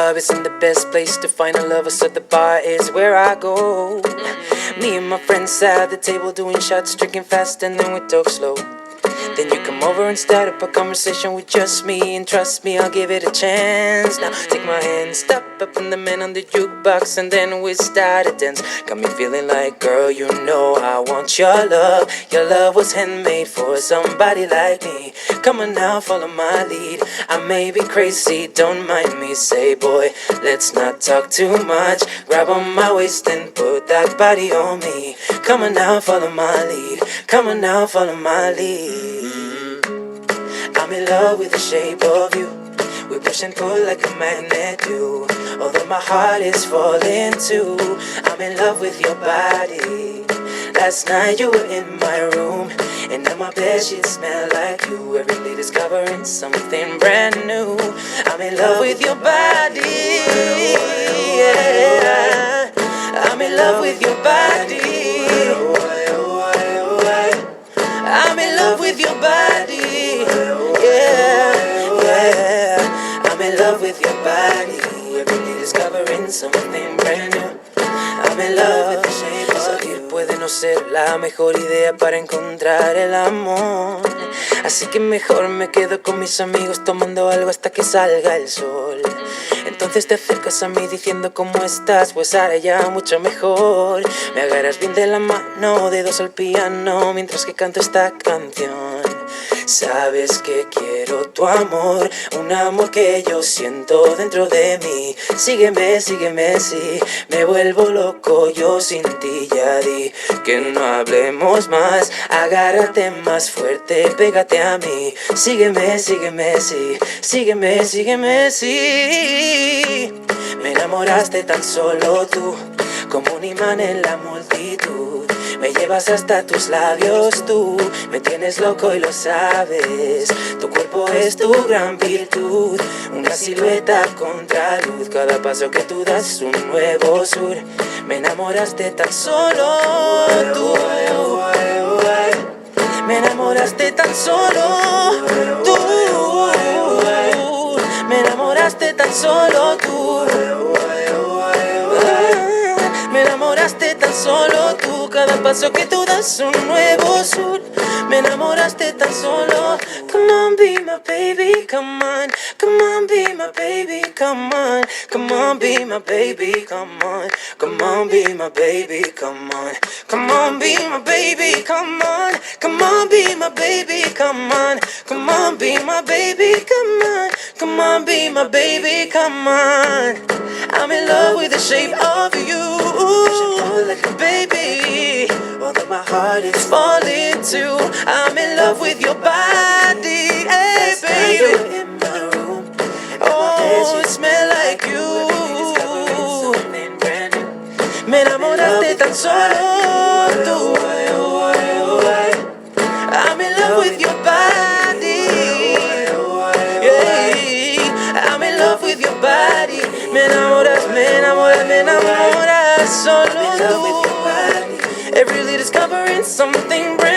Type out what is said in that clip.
club isn't the best place to find a lover, so the bar is where I go. Me and my friends at the table doing shots, drinking fast, and then we talk slow. Then you come over and start up a conversation with just me, and trust me, I'll give it a chance. Now take my hand, step up in the man on the jukebox, and then we start to dance. Got me feeling like, girl, you know I want your love. Your love was handmade for somebody like me. Come on now, follow my lead. I may be crazy, don't mind me. Say, boy, let's not talk too much. Grab on my waist and put that body on me. Come on now, follow my lead. Come on now, follow my lead. I'm in love with the shape of you. We push and pull like a magnet do. Although my heart is falling too, I'm in love with your body. Last night you were in my room, and now my bedsheets smell like you. Every day discovering something brand new. I'm in love with your body. Yeah. I'm in love with your body. I'm in love with your body. Yeah, yeah. I'm in love with your body. Every day discovering something brand new. I'm in love with the shape of you. Salir puede no ser la mejor idea para encontrar el amor. Así que mejor me quedo con mis amigos tomando algo hasta que salga el sol. Entonces te acercas a mí diciendo cómo estás, pues ahora ya mucho mejor. Me agarras bien de la mano, dedos al piano, mientras que canto esta canción. Sabes que quiero tu amor, un amor que yo siento dentro de mí. Sígueme, sígueme, sí, me vuelvo loco yo sin ti. Ya di que no hablemos más, agárrate más fuerte, pégate a mí. Sígueme, sígueme, sí, sígueme, sígueme, sí. Me enamoraste tan solo tú, como un imán en la multitud. Me llevas hasta tus labios tú, me tienes loco y lo sabes. Tu cuerpo es tu gran virtud, una silueta contra luz. Cada paso que tú das es un nuevo sur. Me enamoraste tan solo tú. Me enamoraste tan solo tú. Me enamoraste tan solo tú. Me enamoraste tan solo tú. Cada paso que tú das un nuevo sur. Me enamoraste tan solo. Come on, be my baby, come on. Come on, be my baby, come on. Come on, be my baby, come on. Come on, be my baby, come on. Come on, be my baby, come on. Come on, be my baby, come on. Come on, be my baby, come on. Come on, be my baby, come on. I'm in love with the shape of you, baby. Although my heart is falling too, I'm in love with your body, hey baby. Oh, it smells like you. Me enamoraste tan solo tú. I'm in love with your body. Yeah, I'm in love with your body. Me enamoras, me enamoras, me enamoras solo tú. Every day discovering something brand new.